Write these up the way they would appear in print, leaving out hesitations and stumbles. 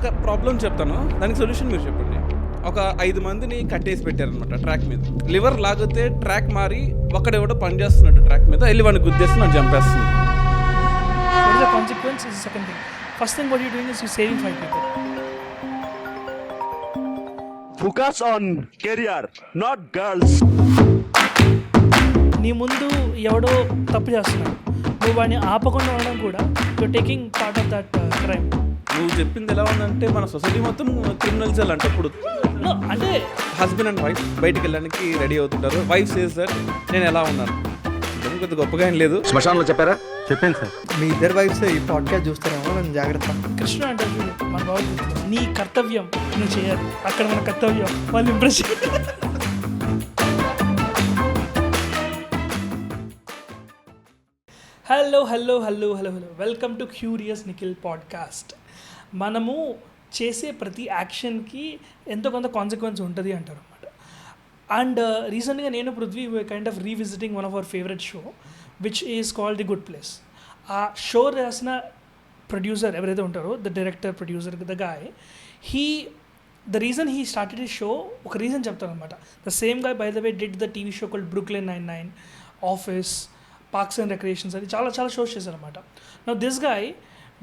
ఒక ప్రాబ్లం చెప్తాను, దానికి సొల్యూషన్ మీరు చెప్పండి. ఒక 5 మందిని కట్టేసి పెట్టారనమాట ట్రాక్ మీద. లివర్ లాగితే ట్రాక్ మారి ఒకడెవడో పని చేస్తున్నట్టు ట్రాక్ మీద వెళ్ళి వాడిని గుద్దేసి నన్ను చంపేస్తుంది. What is the consequence is the second thing. First thing what you're doing is you're saving 5 people. Focus on career, not girls. నీ ముందు ఎవడో తప్పు చేస్తున్నాడు, నువ్వు వాడిని ఆపకుండా ఉండడం కూడా you're taking part of that crime. నువ్వు చెప్పింది ఎలా ఉందంటే మన సొసైటీ మొత్తం క్రిమినల్స్ అంటే ఇప్పుడు No, అంటే హస్బెండ్ అండ్ వైఫ్ బయటికి వెళ్ళడానికి రెడీ అవుతుంటారు. వైఫ్ సేస్ దట్ నేను ఎలా ఉన్నాను, ఇదేం పెద్ద గొప్పగా ఏం లేదు. శ్మశానంలో చెప్పారా? చెప్పాను సార్. మీ ఇద్దరు వైఫ్స్ ఈ పాడ్కాస్ట్ చూస్తారేమో, నేను జాగ్రత్త. కృష్ణ అంటే చూడు మన బాబు, నీ కర్తవ్యం నువ్వు చేయాలి, అక్కడ మన కర్తవ్యం వాళ్ళు ఇంప్రెస్ చేయాలి. Hello welcome to curious Nikhil podcast. మనము చేసే ప్రతి యాక్షన్కి ఎంతో కొంత కాన్సిక్వెన్స్ ఉంటుంది అంటారు అన్నమాట. అండ్ రీసెంట్గా నేను Prithvi kind of revisiting one of our favourite show which is called the good place. ఆ షో రాసిన ప్రొడ్యూసర్ ఎవరైతే ఉంటారో, the director producer the guy, the reason he started his show, ఒక రీజన్ చెప్తారనమాట. The same guy by the way did the TV show called Brooklyn 99, office, parks and recreations అని చాలా shows చేశారనమాట. Now this guy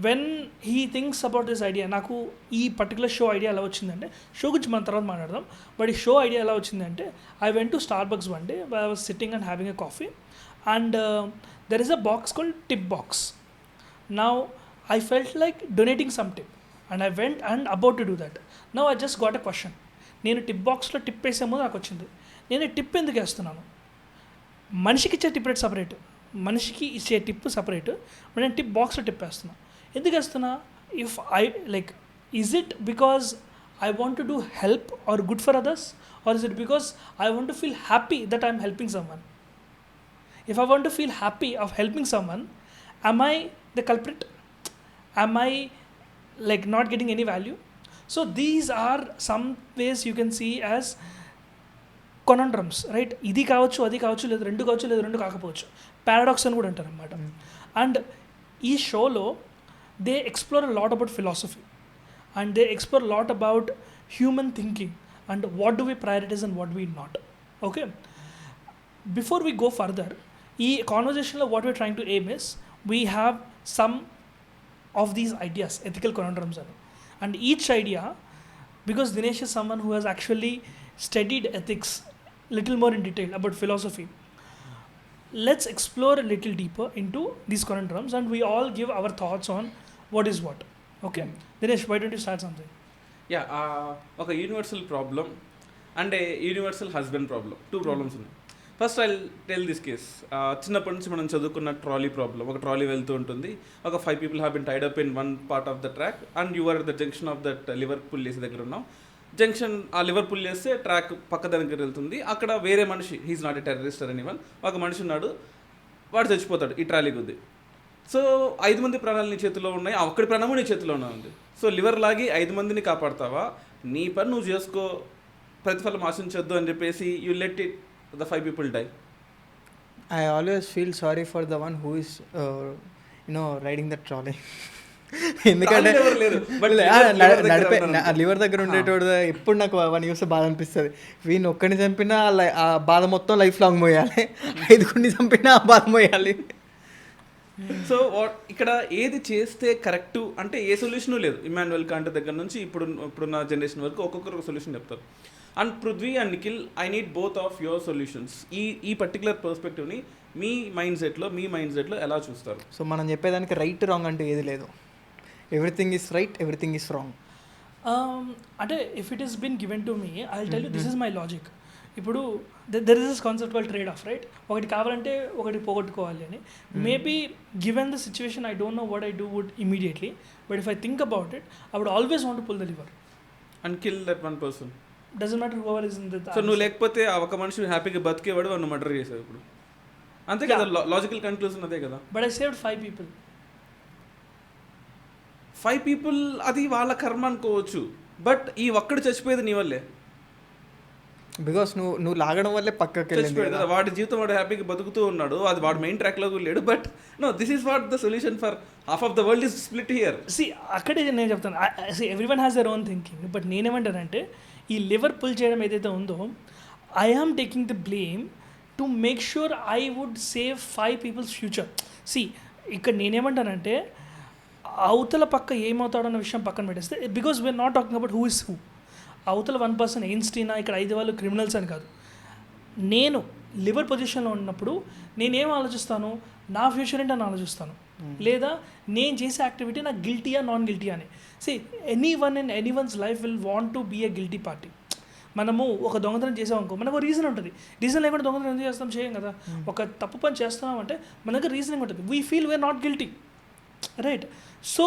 when he thinks about this idea, నాకు ఈ particular show idea ఎలా వచ్చిందంటే, show గురించి మన తర్వాత మాట్లాడదాం, బట్ ఈ షో ఐడియా ఎలా వచ్చిందంటే, I went to Starbucks one day, I was sitting and having a coffee and there is a box called tip box. Now I felt like donating some tip and I went and about to do that. Now I just got a question. నేను tip బాక్స్లో tip వేసే ముందు నాకు వచ్చింది, నేను tip ఎందుకు వేస్తున్నాను? మనిషికి ఇచ్చే టిప్ రేట్ సపరేట్, మనిషికి ఇచ్చే టిప్ సపరేట్, బట్ నేను టిప్ బాక్స్లో టిప్ వేస్తున్నా. ఎందుకు వేస్తున్నా? If I like, is it because I want to do help or good for others, or is it because I want to feel happy that I'm helping someone? If I want to feel happy of helping someone, am I the culprit? Am I like not getting any value? So these are some ways you can see as conundrums, right? ఇది కావచ్చు, అది కావచ్చు, లేదు రెండు కావచ్చు, లేదు రెండు కాకపోవచ్చు, పారాడాక్స్ అని కూడా అంటారు అనమాట. అండ్ ఈ షోలో they explore a lot about philosophy and they explore lot about human thinking and what do we prioritize and what we not. Okay, before we go further, ఈ కాన్వర్జేషన్లో what we're trying to aim is, we have some of these ideas, ethical conundrums, and each idea, because Dinesh is someone who has actually studied ethics little more in detail about philosophy, let's explore a little deeper into these conundrums and we all give our thoughts on what is what. Okay, Dinesh, why don't you start something? ఒక universal problem and universal husband problem, 2 problems ఉన్నాయి. First I tell this case. చిన్నప్పటి నుంచి మనం చదువుకున్న trolley problem. ఒక trolley వెళ్తూ ఉంటుంది, ఒక 5 people have been tied up in one part of the track and you are the junction of that lever pull చేసే దగ్గర ఉన్నాం. జంక్షన్ ఆ లివర్ పుల్ చేస్తే ట్రాక్ పక్క దగ్గర వెళ్తుంది. అక్కడ వేరే మనిషి, he is not a terrorist or anyone, ఒక మనిషి ఉన్నాడు, వాడు చచ్చిపోతాడు ఈ ట్రాలీ కొద్ది. సో 5 మంది ప్రాణాలు నీ చేతిలో ఉన్నాయి, ఆ ఒక్కడి ప్రాణము నీ చేతిలోనే ఉంది. సో లివర్ లాగి 5 మందిని కాపాడతావా? నీ పని నువ్వు చేసుకో, ప్రతిఫలం ఆశించొద్దు అని చెప్పేసి you let it the 5 people die. I always feel sorry for the one who is riding the trolley. ఎందుకంటే నడిపే లివర్ దగ్గర ఉండేటోడు ఎప్పుడు నాకు వాడిని చూస్తే బాధ అనిపిస్తుంది. వీడిని ఒక్కడిని చంపినా ఆ బాధ మొత్తం లైఫ్ లాంగ్ మోయాలి, 5 చంపినా ఆ బాధ మోయాలి. సో ఇక్కడ ఏది చేస్తే కరెక్టు అంటే ఏ సొల్యూషను లేదు. ఇమాన్యుయల్ కాంట్ దగ్గర నుంచి ఇప్పుడున్న జనరేషన్ వరకు ఒక్కొక్కరు ఒక సొల్యూషన్ చెప్తారు. And Prithvi and Nikhil, I need both of your solutions. ఈ పర్టికులర్ పర్స్పెక్టివ్ని మీ మైండ్ సెట్లో ఎలా చూస్తారు? సో మనం చెప్పేదానికి రైట్ రాంగ్ అంటే ఏది లేదు. Everything is right, everything is wrong. అంటే if it is been given to me, I will tell you this is my logic. ఇప్పుడు there is this concept called trade off, right? ఒకటి కావాలంటే ఒకటి పోగొట్టుకోవాలి అని. Maybe given the situation I don't know what I do would immediately, but if I think about it, I would always want to pull the lever and kill that one person. Doesn't matter who ever is in that. So నువ్వు లేకపోతే ఆ ఒక మనిషి హ్యాపీగా బతికేవాడు, వాడిని murder చేసావు ఇప్పుడు, అంతే కదా? లాజికల్ కన్క్లూజన్ అదే కదా. But I saved 5 people. 5 people అది వాళ్ళ కర్మ అనుకోవచ్చు, బట్ ఈ ఒక్కడు చచ్చిపోయేది నీ వల్లే. బికాస్ నువ్వు లాగడం వల్లే పక్కకి వెళ్ళింది చచ్చిపోయాడు కదా, వాడి జీవితం వాడు హ్యాపీగా బతుకుతూ ఉన్నాడు, అది వాడు మెయిన్ ట్రాక్లో కూడా లేడు. But no, this is what the solution for half of the world is split here. అక్కడే నేను చెప్తాను, everyone has their own thinking. But నేనేమంటానంటే ఈ లివర్ పుల్ చేయడం ఏదైతే ఉందో, I am taking the blame to make sure I would save 5 people's future. ఇక్కడ నేనేమంటానంటే అవతల పక్క ఏమవుతాడన్న విషయం పక్కన పెట్టేస్తే, because we're not talking about who is who. అవతల 1 పర్సన్ ఎయిన్స్టీనా, ఇక్కడ 5 వాళ్ళు క్రిమినల్స్ అని కాదు. నేను లివర్ పొజిషన్లో ఉన్నప్పుడు నేనేం ఆలోచిస్తాను, నా ఫ్యూచర్ ఏంటని ఆలోచిస్తాను, లేదా నేను చేసే యాక్టివిటీ నాకు గిల్టీయా నాన్ గిల్టీ అని. Anyone in anyone's life will want to be a guilty party. మనము ఒక దొంగతనం చేసామనుకో, మనకు రీజన్ ఉంటుంది. రీజన్ లేకుండా దొంగతనం ఎందుకు చేస్తాం? చేయం కదా. ఒక తప్పు పని చేస్తున్నామంటే మన దగ్గర రీజనింగ్ ఉంటుంది. We feel we're not guilty, right? So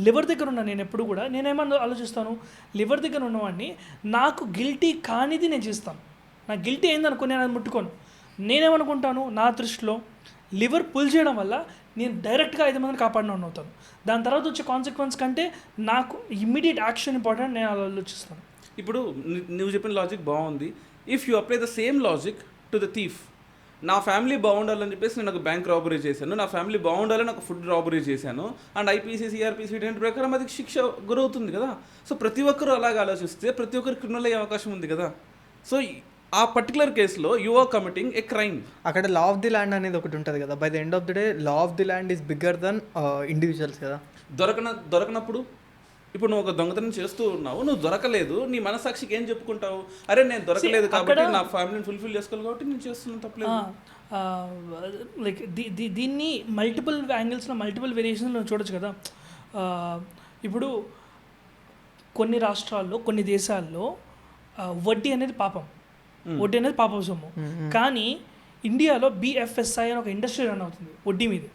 lever దగ్గర ఉన్న నేను ఎప్పుడు కూడా నేనేమన్నా ఆలోచిస్తాను, లివర్ దగ్గర ఉన్నవాడిని నాకు గిల్టీ కానిది నేను చేస్తాను. నాకు గిల్టీ అయిందనుకో నేను అది ముట్టుకోను. నేనేమనుకుంటాను, నా దృష్టిలో లివర్ పుల్ చేయడం వల్ల నేను డైరెక్ట్గా 5 మందిని కాపాడిన అవుతాను. దాని తర్వాత వచ్చే కాన్సిక్వెన్స్ కంటే నాకు ఇమ్మీడియట్ యాక్షన్ ఇంపార్టెంట్, నేను ఆలోచిస్తాను. ఇప్పుడు నువ్వు చెప్పిన లాజిక్ బాగుంది. If you apply the same logic to the thief, నా ఫ్యామిలీ బాగుండాలని చెప్పేసి నేను ఒక బ్యాంక్ రాబరీ చేశాను, నా ఫ్యామిలీ బాగుండాలని ఒక ఫుడ్ రాబరీ చేశాను, అండ్ ఐపీసీ సిఆర్పీసీ ప్రకారం అది శిక్ష గురవుతుంది కదా. సో ప్రతి ఒక్కరు అలాగ ఆలోచిస్తే ప్రతి ఒక్కరు క్రిమినల్ అయ్యే అవకాశం ఉంది కదా. సో ఆ పర్టికులర్ కేసులో you are committing a crime. అక్కడ లా ఆఫ్ ది ల్యాండ్ అనేది ఒకటి ఉంటుంది కదా. By the end of the day law of the land is bigger than individuals కదా. దొరకనప్పుడు ఇప్పుడు నువ్వు ఒక దొంగతనం చేస్తూ ఉన్నావు, నువ్వు దొరకలేదు, నీ మనసాక్షికి ఏం చెప్పుకుంటావు? అరే నేను దొరకలేదు కాబట్టి నా ఫ్యామిలీని ఫుల్ఫిల్ చేసుకోవాలి కాబట్టి నేను చేస్తున్నాను, తప్పలేదు. లైక్ దీన్ని మల్టిపుల్ యాంగిల్స్లో మల్టిపుల్ వేరియేషన్లో చూడొచ్చు కదా. ఇప్పుడు కొన్ని రాష్ట్రాల్లో కొన్ని దేశాల్లో వడ్డీ అనేది పాపం, వడ్డీ అనేది పాపం సొమ్ము. కానీ ఇండియాలో BFSI అని ఒక ఇండస్ట్రీ రన్ అవుతుంది వడ్డీ మీద.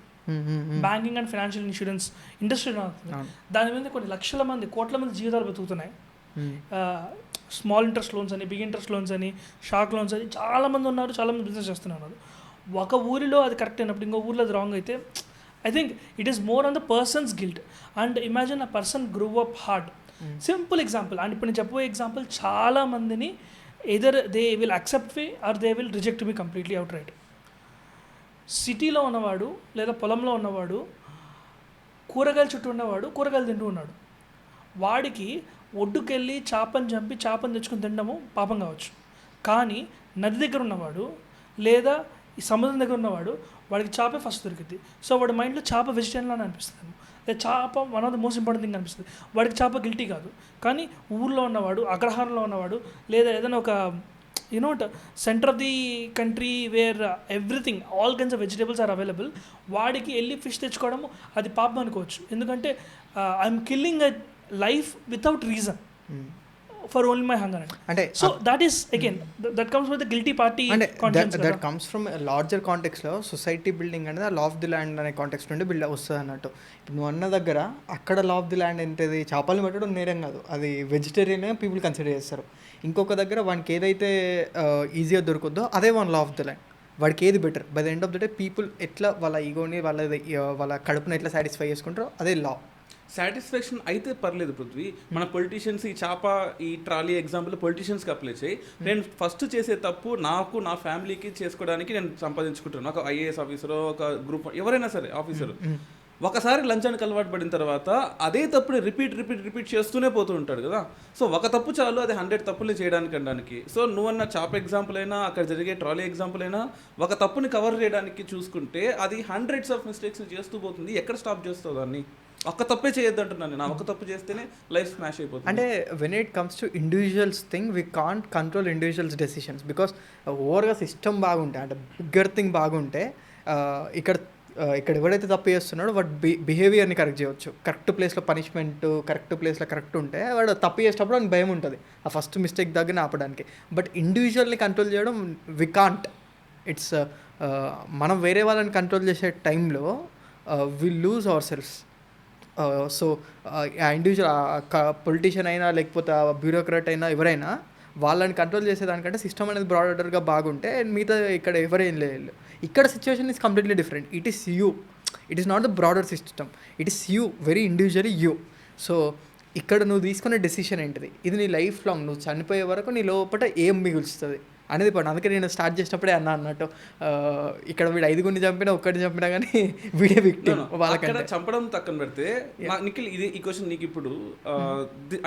Banking and financial insurance industry run అవుతుంది. దాని మీద కొన్ని లక్షల మంది, కోట్ల మంది జీవితాలు బతుకుతున్నాయి. స్మాల్ ఇంట్రెస్ట్ లోన్స్ అని, బిగ్ ఇంట్రెస్ట్ లోన్స్ అని, షార్క్ లోన్స్ అని చాలామంది ఉన్నారు, చాలామంది బిజినెస్ చేస్తున్నారు. ఒక ఊరిలో అది కరెక్ట్ అయినప్పుడు ఇంకో ఊరిలో అది రాంగ్ అయితే I think it is more on the person's guilt. And imagine a person grew up hard. Simple example, and ఇప్పుడు నేను చెప్పబోయే ఎగ్జాంపుల్ చాలామందిని either they will accept me or they will reject me completely outright. సిటీలో ఉన్నవాడు లేదా పొలంలో ఉన్నవాడు, కూరగాయల చుట్టూ ఉన్నవాడు కూరగాయలు తింటూ ఉన్నాడు. వాడికి ఒడ్డుకెళ్ళి చేపను చంపి చేపను తెచ్చుకుని తినడము పాపం కావచ్చు. కానీ నది దగ్గర ఉన్నవాడు లేదా ఈ సముద్రం దగ్గర ఉన్నవాడు, వాడికి చేపే ఫస్ట్ దొరికింది. సో వాడి మైండ్లో చేప వెజిటేరియన్ అని అనిపిస్తుంది, లేదా చేప one of the most important thing అనిపిస్తుంది. వాడికి చేప గిల్టీ కాదు. కానీ ఊర్లో ఉన్నవాడు, అగ్రహారంలో ఉన్నవాడు, లేదా ఏదైనా ఒక centre of the country where everything all kinds of vegetables are available, వాడికి వెళ్ళి ఫిష్ తెచ్చుకోవడం అది పాపం అనుకోవచ్చు. ఎందుకంటే I'm killing a life without reason for only my hunger. అంటే so that is again that comes with the guilty party concept. That comes from larger కాంటెక్స్లో society building అనేది ఆ లా ఆఫ్ ది ల్యాండ్ అనే context నుండి build వస్తుంది అన్నట్టు. ఇప్పుడు నువ్వు అన్న దగ్గర అక్కడ లా ఆఫ్ ది ల్యాండ్ ఏంటది, చేపలు పెట్టడం నేరం కాదు, అది వెజిటేరియన్ పీపుల్ కన్సిడర్ చేస్తారు. ఇంకొక దగ్గర వానికి ఏదైతే ఈజీగా దొరుకుద్దో అదే one law of the land. వాడికి ఏది better, by the end of the day people ఎట్లా వాళ్ళ ఈగోని వాళ్ళ కడుపుని ఎట్లా సాటిస్ఫై చేసుకుంటారో అదే లా. సాటిస్ఫాక్షన్ అయితే పర్లేదు పృథ్వీ. మన పొలిటీషియన్స్ ఈ చేప ఈ ట్రాలీ ఎగ్జాంపుల్ పొలిటీషియన్స్కి అప్లై చేయి. నేను ఫస్ట్ చేసే తప్పు నాకు నా ఫ్యామిలీకి చేసుకోవడానికి నేను సంపాదించుకుంటాను. ఒక IAS ఆఫీసరు, ఒక గ్రూప్ ఎవరైనా సరే ఆఫీసరు, ఒకసారి లంచానికి అలవాటు పడిన తర్వాత అదే తప్పుని రిపీట్ చేస్తూనే పోతూ ఉంటాడు కదా. సో ఒక తప్పు చాలు అది 100 తప్పులు చేయడానికి అనడానికి. సో నువ్వన్న చాప్ ఎగ్జాంపుల్ అయినా అక్కడ జరిగే ట్రాలీ ఎగ్జాంపుల్ అయినా ఒక తప్పుని కవర్ చేయడానికి చూసుకుంటే అది హండ్రెడ్స్ ఆఫ్ మిస్టేక్స్ చేస్తూ పోతుంది. ఎక్కడ స్టాప్ చేస్తావు దాన్ని? ఒక్క తప్పే చేయొద్దు అంటున్నాను నేను. ఒక్క తప్పు చేస్తేనే లైఫ్ స్మాష్ అయిపోతుంది. అంటే when it comes to individuals thing we can't control individuals decisions because ఓవర్గా సిస్టమ్ బాగుంటే, అంటే బిగ్గర్ థింగ్ బాగుంటే ఇక్కడ ఎవరైతే తప్పు చేస్తున్నాడో వాడు బిహేవియర్ని కరెక్ట్ చేయవచ్చు. కరెక్ట్ ప్లేస్లో పనిష్మెంట్, కరెక్ట్ ప్లేస్లో కరెక్ట్ ఉంటే వాడు తప్పు చేసేటప్పుడు అని భయం ఉంటుంది ఆ ఫస్ట్ మిస్టేక్ దగ్గర ఆపడానికి. బట్ ఇండివిజువల్ని కంట్రోల్ చేయడం వి కాంట్. ఇట్స్ మనం వేరే వాళ్ళని కంట్రోల్ చేసే టైంలో will lose ourselves. So ఆ ఇండివిజువల్ పొలిటీషియన్ అయినా లేకపోతే బ్యూరోక్రాట్ అయినా ఎవరైనా వాళ్ళని కంట్రోల్ చేసేదానికంటే సిస్టమ్ అనేది బ్రాడర్గా బాగుంటే మిగతా ఇక్కడ ఎవరేం లేదు. ఇక్కడ situation is completely different. It is you, it is not the broader system, it is you, very individually you. So ఇక్కడ నువ్వు తీసుకునే డెసిషన్ ఏంటిది, ఇది నీ లైఫ్ లాంగ్ నువ్వు చనిపోయే వరకు నీ లోపల ఏం మిగులుస్తుంది అనేది పాయింట్. అందుకే నేను స్టార్ట్ చేసినప్పుడే అన్నట్టు ఇక్కడ వీడు 5 చంపినా ఒక్కడిని చంపినా కానీ వీడే విక్టిమ్ వాళ్ళకంటే. చంపడం పక్కన పెడితే నిఖిల్, ఇది ఈ క్వశ్చన్ నీకు ఇప్పుడు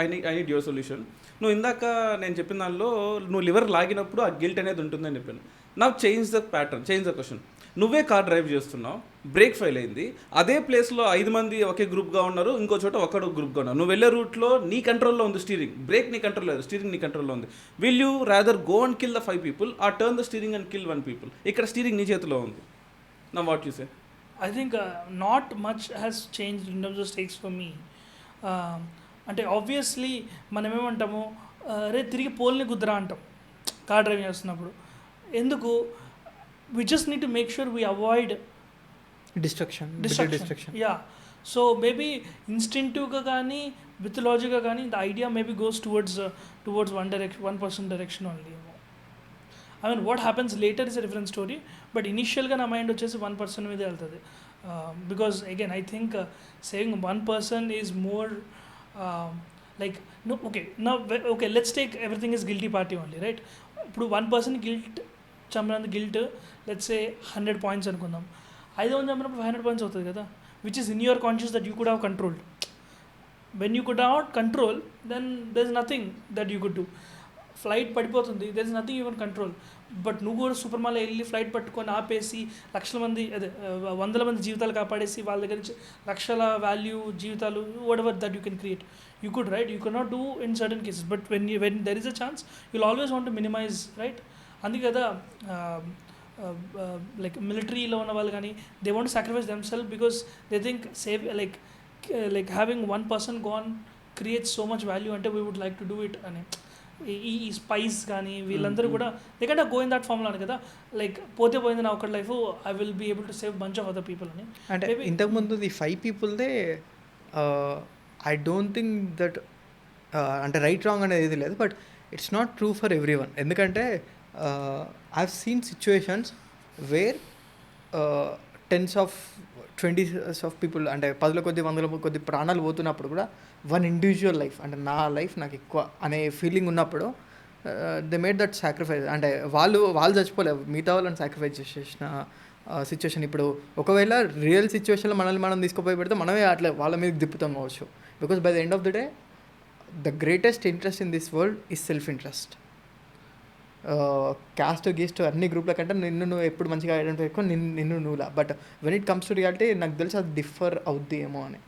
ఐ నీడ్ యువర్ సొల్యూషన్. నువ్వు ఇందాక నేను చెప్పిన దానిలో నువ్వు లివర్ లాగినప్పుడు ఆ గిల్ట్ అనేది ఉంటుందని చెప్పాను. నా change the pattern, change the question. నువ్వే కార్ డ్రైవ్ చేస్తున్నావు, బ్రేక్ ఫెయిల్ అయింది, అదే ప్లేస్లో 5 మంది ఒకే గ్రూప్గా ఉన్నారు, ఇంకో చోట ఒకడు గ్రూప్గా ఉన్నారు. నువ్వు వెళ్ళే రూట్లో నీ కంట్రోల్లో ఉంది స్టీరింగ్, బ్రేక్ నీ కంట్రోల్ లేదు, స్టీరింగ్ నీ కంట్రోల్లో ఉంది. Will you rather go and kill the 5 people or turn the steering and kill 1 people? ఇక్కడ స్టీరింగ్ నీ చేతిలో ఉంది. నా what you say? I think not much has changed in terms of stakes for me. అంటే obviously మనం ఏమంటాము, రే తిరిగి పోల్ని కుదరా అంటాం కార్ డ్రైవింగ్ చేస్తున్నప్పుడు. ఎందుకు? we just need to make sure we avoid destruction. Yeah. So maybe ఇన్స్టింక్టివ్గా కానీ విత్ లాజిక్గా కానీ the idea maybe goes towards one person direction only. I mean what happens later is a different story, but ఇనిషియల్గా నా mind వచ్చేసి 1 person మీదే వెళ్తుంది. Because again I think saving 1 person is more like no. Okay let's take everything is guilty party only, right? ఇప్పుడు 1 person చంపినందుకు guilt let's say 100 points అనుకుందాం. 500 చంపినప్పుడు 500 points అవుతుంది కదా, which is in your conscious that you could have controlled. When you could not control, then there is nothing that you could do. Flight పడిపోతుంది, there is nothing you can control. But నువ్వు కూడా super mall వెళ్ళి flight పట్టుకొని ఆపేసి 100 మంది జీవితాలు కాపాడేసి వాళ్ళ దగ్గర నుంచి లక్షల వాల్యూ జీవితాలు whatever that you can create, you could, right? You cannot do in certain cases, but when there is a chance, you'll always want to minimize, right? అందుకే కదా లైక్ మిలిటరీలో ఉన్న వాళ్ళు కానీ they want sacrifice themselves because they think save like having 1 person gone creates so much value, అంటే we would like to do it అని. ఈ spies కానీ వీళ్ళందరూ కూడా they can go in that formula అని కదా, లైక్ పోతే పోయింది నా ఒకటి life, I will be able to save bunch of other people అని. అంటే ఇంతకుముందు ది 5 peopleదే ఐ డోంట్ థింక్ దట్ అంటే రైట్ రాంగ్ అనేది ఇది లేదు, but it's not true for every one. ఎందుకంటే I've seen situations where tens of 20s of people అంటే 10 కొద్ది 100 కొద్ది ప్రాణాలు పోతున్నప్పుడు కూడా వన్ ఇండివిజువల్ లైఫ్ అంటే నా లైఫ్ నాకు ఎక్కువ అనే ఫీలింగ్ ఉన్నప్పుడు దే మేడ్ దట్ సాక్రిఫైస్. అంటే వాళ్ళు చచ్చిపోలేవు, మిగతా వాళ్ళని సాక్రిఫైస్ చేసేసిన సిచ్యువేషన్. ఇప్పుడు ఒకవేళ రియల్ సిచ్యువేషన్లో మనల్ని మనం తీసుకుపోయి పెడితే మనమే అట్లా వాళ్ళ మీద దిప్పుతాం కావచ్చు. Because by the end of the day the greatest interest in this world is self interest. Caste గీస్ట్ అన్ని గ్రూప్ల కంటే నువ్వు ఎప్పుడు మంచిగా ఐడెంటిఫై చేసుకొని నువ్వులా. But when it comes to reality నాకు తెలిసి అది డిఫర్ అవుద్ది ఏమో అని.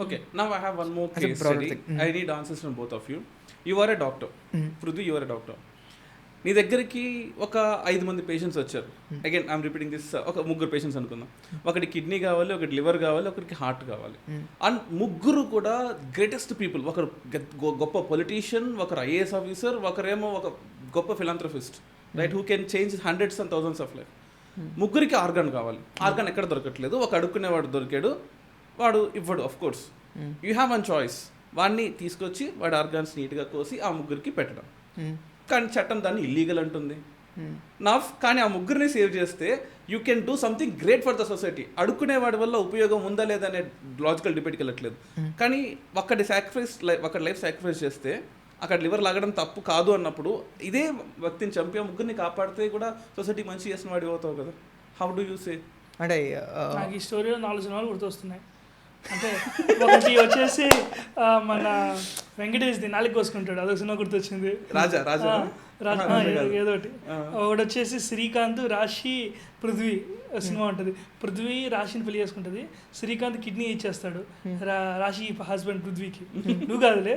Okay, now I have one more case study. I need answers from both of you. You are a doctor, Prithvi, you are a doctor. నీ దగ్గరికి ఒక 5 మంది పేషెంట్స్ వచ్చారు. Again I'm repeating this. ఒక 3 పేషెంట్స్ అనుకుందాం. ఒకటి కిడ్నీ కావాలి, ఒకటి లివర్ కావాలి, ఒకరికి హార్ట్ కావాలి. అండ్ 3 కూడా గ్రేటెస్ట్ పీపుల్. ఒకరు గొప్ప పొలిటీషియన్, ఒకరు ఐఏఎస్ ఆఫీసర్, ఒకరేమో ఒక గొప్ప philanthropist, right, who can change hundreds and thousands of life. 3కి ఆర్గాన్ కావాలి. ఆర్గాన్ ఎక్కడ దొరకట్లేదు. ఒక అడుక్కునేవాడు దొరికాడు, వాడు ఇవ్వడు. Of course you have one choice. వాడిని తీసుకొచ్చి వాడి ఆర్గాన్స్ నీట్గా కోసి ఆ 3కి పెట్టడం. కానీ చట్టం దాన్ని ఇల్లీగల్ అంటుంది. కానీ ఆ 3ని సేవ్ చేస్తే you can do something great for the society. అడుక్కునేవాడి వల్ల ఉపయోగం ఉందా లేదా అనే లాజికల్ డిబేట్కి వెళ్ళట్లేదు. కానీ ఒకటి లైఫ్ సాక్రిఫైస్ చేస్తే అక్కడ లివర్ లాగడం తప్పు కాదు అన్నప్పుడు ఇదే వ్యక్తిని చంపి 3ని కాపాడితే కూడా సొసైటీ మంచి చేసిన వాడి అవుతావు కదా. How do you say? అంటే నాకు ఈ స్టోరీలో 4 సినిమాలు గుర్తొస్తున్నాయి. అంటే ఒకటి వచ్చేసి మన వెంకటేష్ నాలుగు కోసుకుంటాడు, అదొక సినిమా గుర్తొచ్చింది. రాజా ఏదో ఒకటి. ఒకటి వచ్చేసి శ్రీకాంత్, రాశి, పృథ్వీ సినిమా ఉంటుంది. పృథ్వీ రాశిని పెళ్లి చేసుకుంటుంది, శ్రీకాంత్ కిడ్నీ ఇచ్చేస్తాడు రాశి హస్బెండ్ పృథ్వీకి. నువ్వు కాదులే,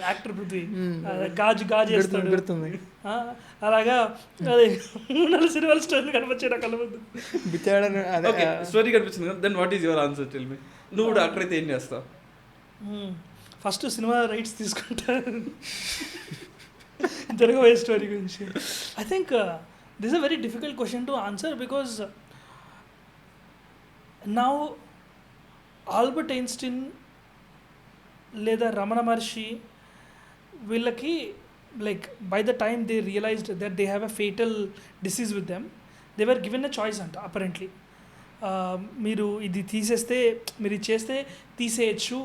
యాక్టర్ పృథ్వీ గాజు వేస్తాడు. అలాగా అదే 4 సినిమాల స్టోరీ కనిపించే నా కళ్ళ ముందు. స్టోరీ కనిపించింది. Then what is your answer? Tell me. నువ్వు డాక్టర్ అయితే ఏం చేస్తావు? ఫస్ట్ సినిమా రైట్స్ తీసుకుంటా జరగబోయే స్టోరీ గురించి. I think this is a very difficult question to answer because now Albert Einstein లేదా రమణ మహర్షి వీళ్ళకి like by the time they realized that they have a fatal disease with them, they were given a choice అంట apparently. మీరు ఇది తీసేస్తే, మీరు ఇది చేస్తే తీసేయచ్చు,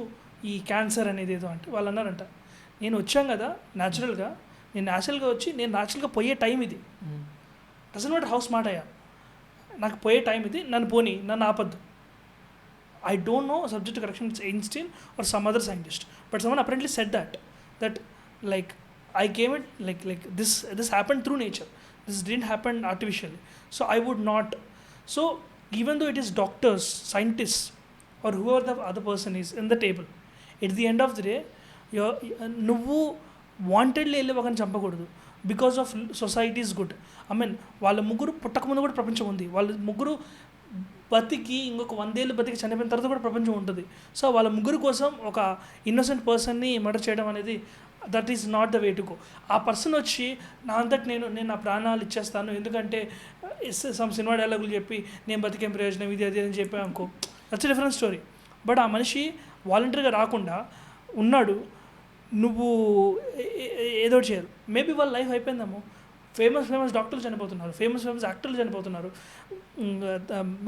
ఈ క్యాన్సర్ అనేది ఏదో అంటే వాళ్ళు అన్నారంట, నేను వచ్చాం కదా న్యాచురల్గా, నేను న్యాచురల్గా వచ్చి నేను న్యాచురల్గా పోయే టైం ఇది, డజంట్ మ్యాటర్ హౌ స్మార్ట్ అయ్యా, నాకు పోయే టైం ఇది, నన్ను ఆపద్దు. I don't know subject to correction, it's Einstein or some other scientist, but someone apparently said that like I came it like this happened through nature, this didn't happen artificially, so I would not. So even though it is doctors, scientists or whoever the other person is in the table, at the end of the day నువ్వు wantedly వెళ్ళి ఒకరిని చంపకూడదు because of society's good. I mean వాళ్ళ ముగ్గురు పుట్టకముందు కూడా ప్రపంచం ఉంది, వాళ్ళ ముగ్గురు బతికి ఇంకొక 100 ఏళ్ళు బతికి చనిపోయిన తర్వాత కూడా ప్రపంచం ఉంటుంది. సో వాళ్ళ ముగ్గురు కోసం ఒక ఇన్నోసెంట్ పర్సన్ని మర్డర్ చేయడం అనేది that is not the way to go. ఆ పర్సన్ వచ్చి నా అంతటి నేను నా ప్రాణాలు ఇచ్చేస్తాను ఎందుకంటే సమ్ సినిమా డైలాగులు చెప్పి నేను బతికేం ప్రయోజనం ఇది అది అని చెప్పి అనుకో, దట్స్ డిఫరెంట్ స్టోరీ. బట్ ఆ మనిషి వాలంటరీగా రాకుండా ఉన్నాడు, నువ్వు ఏదో చేయాలి. మేబీ వాళ్ళ లైఫ్ అయిపోయిందేమో. ఫేమస్ డాక్టర్లు చనిపోతున్నారు, ఫేమస్ యాక్టర్లు చనిపోతున్నారు.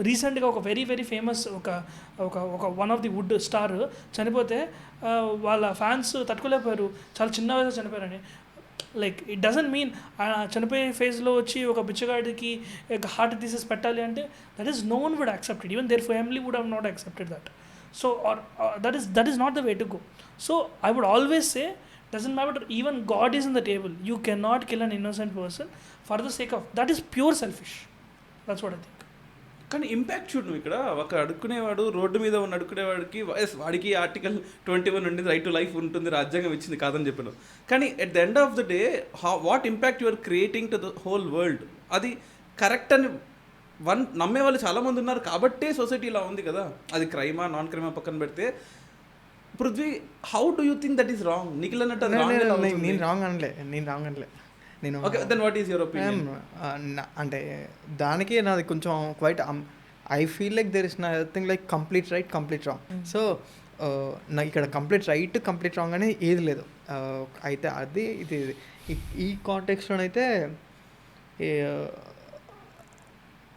రీసెంట్గా ఒక వెరీ ఫేమస్ ఒక one of the wood star చనిపోతే వాళ్ళ ఫ్యాన్స్ తట్టుకోలేకపోయారు, చాలా చిన్న వయసులో చనిపోయారని. లైక్ ఇట్ డజంట్ మీన్ చనిపోయే ఫేజ్లో వచ్చి ఒక బిచ్చగాడికి హార్ట్ తీసేసి పెట్టాలి అంటే that is no one would accepted, even their family would have not accepted that. So or that is not the way to go. So I would always say, doesn't matter, even God is in the table, you cannot kill an innocent person for the sake of, that is pure selfish. That's what I think. కానీ impact చూడు నువ్వు, ఇక్కడ ఒక అడుక్కునేవాడు road మీద ఉన్న అడుక్కునేవాడికి వాడికి article 21 ఉండింది, right to life ఉంటుంది, రాజ్యాంగం ఇచ్చింది కాదని చెప్పాను. కానీ at the end of the day what impact you are creating to the whole world, అది కరెక్ట్ అని నమ్మే వాళ్ళు చాలామంది ఉన్నారు కాబట్టే సొసైటీ ఇలా ఉంది కదా. అది క్రైమా నాన్ క్రైమా పక్కన పెడితే, Prithvi how do you think that is wrong? Nikhil అన్నట్టు నేను రాంగ్ అనలే నేను okay, then what is your opinion? అంటే దానికి నాది కొంచెం quite I feel like there is nothing like complete right complete wrong. So నాకు ఇక్కడ కంప్లీట్ రైట్ కంప్లీట్ రాంగ్ అనేది ఏది లేదు. అయితే అది ఇది ఈ కాంటెక్స్లోనైతే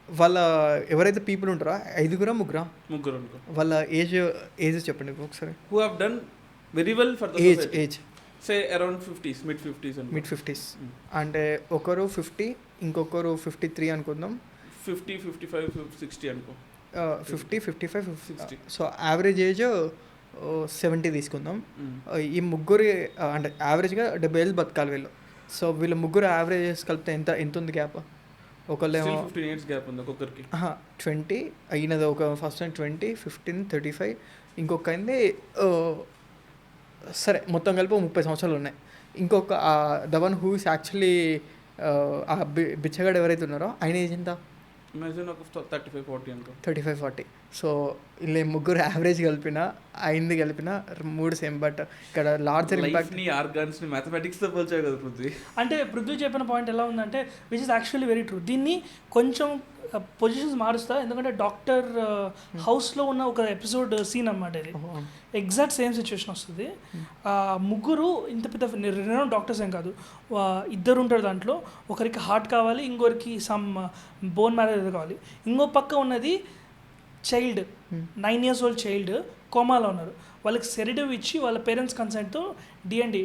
వాళ్ళ ఎవరైతే పీపుల్ ఉంటారో 5 ముగ్గురు వాళ్ళ ఏజ్ చెప్పండి ఒకసారి. Who have done very well for the age say around 50s, mid 50s అంటే ఒకరు 50, ఇంకొకరు 53 అనుకుందాం, 50, 55, 60 అనుకో, 50, 55, 60. సో యావరేజ్ ఏజ్ 70 తీసుకుందాం. ఈ ముగ్గురు అంటే యావరేజ్గా 70 ఏళ్ళు బతకాలి వీళ్ళు. సో వీళ్ళ ముగ్గురు యావరేజెస్ కలిపితే ఎంత ఉంది గ్యాప్? ఒకళ్ళేమో 15 years గ్యాప్ ఉంది ఒక్కొక్కరికి. 20 అయినది, ఒక ఫస్ట్ టైం 20, 15, 35, ఇంకొక అయింది సరే మొత్తం కలిపి 30 సంవత్సరాలు ఉన్నాయి. ఇంకొక the one who is actually ఆ బిచ్చగాడు ఎవరైతే ఉన్నారో ఆయన ఏజ్ ఎంత? ఇమాజిన్ ఒక 35-40 అనుకో. 35-40. సో ఇలా ముగ్గురు యావరేజ్ కలిపిన అయింది కలిపిన 3 సేమ్. బట్ ఇక్కడ లార్జర్ ఇంపాక్ట్ ఆర్గాన్స్ని మ్యాథమెటిక్స్తో పోల్చావు కదా పృథ్వీ. అంటే పృథ్వీ చెప్పిన పాయింట్ ఎలా ఉందంటే which is actually very true. దీన్ని కొంచెం పొజిషన్స్ మారుస్తా, ఎందుకంటే డాక్టర్ హౌస్లో ఉన్న ఒక ఎపిసోడ్ సీన్ అన్నమాట ఇది. ఎగ్జాక్ట్ సేమ్ సిచ్యువేషన్ వస్తుంది. ముగ్గురు ఇంత పెద్ద రెండు డాక్టర్స్ ఏం కాదు, ఇద్దరు ఉంటారు దాంట్లో. ఒకరికి హార్ట్ కావాలి, ఇంకొకరికి సమ్ బోన్ మ్యారేజ్ కావాలి. ఇంకో పక్క ఉన్నది చైల్డ్, 9 years old చైల్డ్ కోమాలో ఉన్నారు. వాళ్ళకి సెరిటివ్ ఇచ్చి వాళ్ళ పేరెంట్స్ కన్సెంట్తో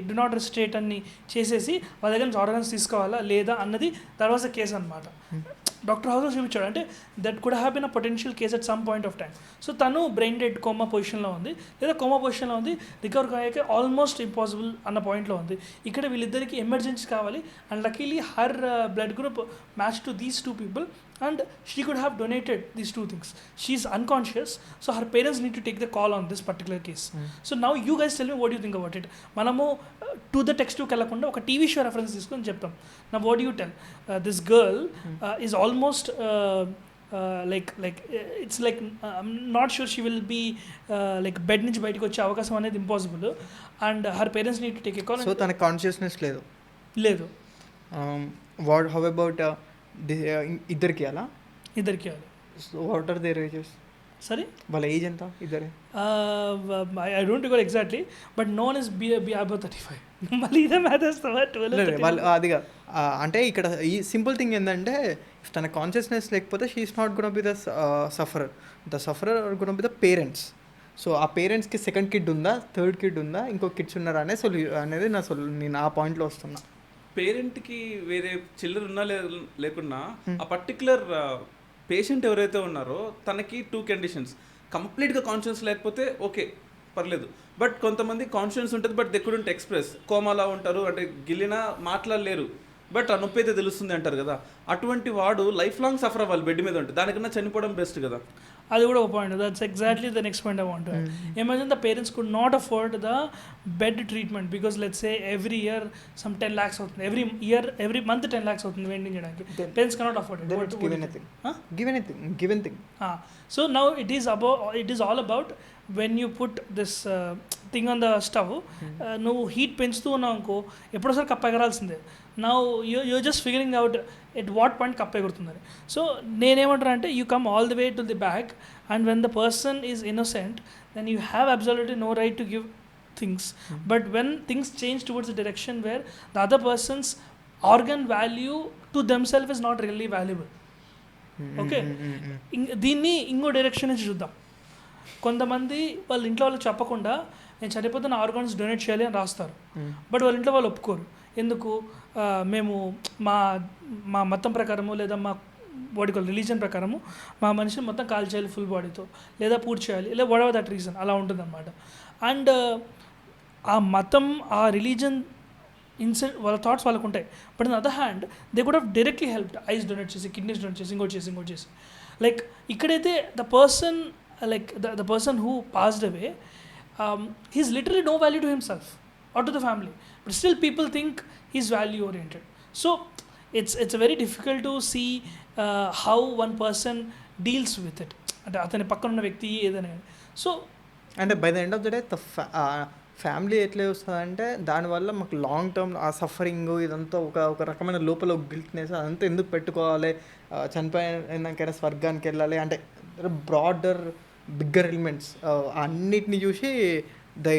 డు నాట్ రెస్ట్రేట్ అని చేసేసి వాళ్ళ దగ్గర నుంచి ఆర్గన్స్ తీసుకోవాలా లేదా అన్నది తర్వాత కేసు అనమాట. డాక్టర్ హౌస్లో చూపించాడు. అంటే that could have been a potential case at some point of time. So తను బ్రెయిన్ డెడ్ కోమా పొజిషన్లో ఉంది, లేదా కోమా పొజిషన్లో ఉంది, రికవర్ కాయాక ఆల్మోస్ట్ ఇంపాసిబుల్ అన్న పాయింట్లో ఉంది. ఇక్కడ వీళ్ళిద్దరికి ఎమర్జెన్సీ కావాలి. And luckily her blood group match to these 2 people and she could have donated these 2 things. She is unconscious, so her parents need to take the call on this particular case. So now you guys tell me what do you think about it. Manamu to the text to kelakunda oka TV show reference iskoni cheptam. Now what do you tell? This girl is almost like it's like I'm not sure she will be like bed nunchi bayitiki vache avakasam anedi impossible, and her parents need to take a call. So tana consciousness లేదు. what how about ఇద్దరికి అలా ఇద్దరికి so what are their ages? సరే వాళ్ళ age ఎంత ఇద్దరే? I don't recall exactly, but none is be above 35. మళ్ళీ ఇదే మ్యాథ్ వేస్తావా? 12 వాళ్ళు అదిగా అంటే ఇక్కడ ఈ సింపుల్ థింగ్ ఏంటంటే తన కాన్షియస్నెస్ లేకపోతే she is not Guna be the sufferer. The sufferer Guna be the parents. So ఆ పేరెంట్స్కి సెకండ్ కిడ్ ఉందా, థర్డ్ కిడ్ ఉందా, ఇంకో కిడ్స్ ఉన్నారా అనేది నేను ఆ పాయింట్లో వస్తున్నా. పేరెంట్కి వేరే చిల్లర ఉన్నా లేకున్నా ఆ పర్టికులర్ పేషెంట్ ఎవరైతే ఉన్నారో తనకి 2 కండిషన్స్. కంప్లీట్గా కాన్షియస్ లేకపోతే ఓకే పర్లేదు, బట్ కొంతమంది కాన్షియన్స్ ఉంటుంది బట్ దే కుడెంట్ ఎక్స్ప్రెస్, కోమాలా ఉంటారు, అంటే గిల్లినా మాట్లాడలేరు, బట్ ఆ నొప్పి అయితే తెలుస్తుంది అంటారు కదా, అటువంటి వాడు లైఫ్ లాంగ్ సఫర్ అవ్వాలి బెడ్ మీద ఉంటుంది. దానికన్నా చనిపోవడం బెస్ట్ కదా. అది కూడా ఒక point. That's exactly the next point I want to imagine the parents could not afford the bed treatment because let's say every year some 10 lakhs అవుతుంది, ఎవ్రీ మంత్ 10 lakhs అవుతుంది మెయింటైన్ చేయడానికి. Parents cannot afford it. Given thing. So now it is all about when you put this thing on the stove, నువ్వు heat పెంచుతూ ఉన్నావు అనుకో ఎప్పుడోసారి కప్ప ఎగరాల్సిందే. Now you just figuring out at what point కప్ప ఎగురుతుందని. సో నేనేమంటాను అంటే you come all the way to the back and when the person is innocent then you have absolutely no right to give things. But when things change towards a direction where the other person's organ value to themselves is not really valuable, okay, దీన్ని ఇంకో direction నుంచి చూద్దాం. కొంతమంది వాళ్ళ ఇంట్లో వాళ్ళకి చెప్పకుండా నేను చనిపోతే నా ఆర్గాన్స్ డొనేట్ చేయాలి అని రాస్తారు, బట్ వాళ్ళ ఇంట్లో వాళ్ళు ఒప్పుకోరు. ఎందుకు? మేము మా మా మతం ప్రకారము లేదా మా బాడీ రిలీజన్ ప్రకారము మా మనిషిని మొత్తం కాల్ చేయాలి ఫుల్ బాడీతో, లేదా పూర్తి చేయాలి, లేదా వాట్ ఎవర్ దట్ రీజన్ అలా ఉంటుందన్నమాట. అండ్ ఆ మతం ఆ రిలీజన్ వాళ్ళ థాట్స్ వాళ్ళకు ఉంటాయి. But in other hand they could have directly helped, ice donate చేసి, కిడ్నీస్ డొనేట్ చేసి, ఇంకోటి చేసి. లైక్ ఇక్కడైతే the person the person who passed away, he's literally no value to himself or to the family, but still people think he's value oriented. So it's very difficult to see how one person deals with it, అంటే అతని పక్కన ఉన్న వ్యక్తి ఏదైనా. So అంటే by the end of the day family ఎట్లా వస్తుందంటే దానివల్ల మాకు లాంగ్ టర్మ్ ఆ సఫరింగ్ ఇదంతా ఒక రకమైన లోపల గిల్ట్నెస్ అదంతా ఎందుకు పెట్టుకోవాలి, చనిపోయినాకైనా స్వర్గానికి వెళ్ళాలి అంటే బ్రాడర్ బిగ్గర్ ఎలిమెంట్స్ అన్నిటిని చూసి they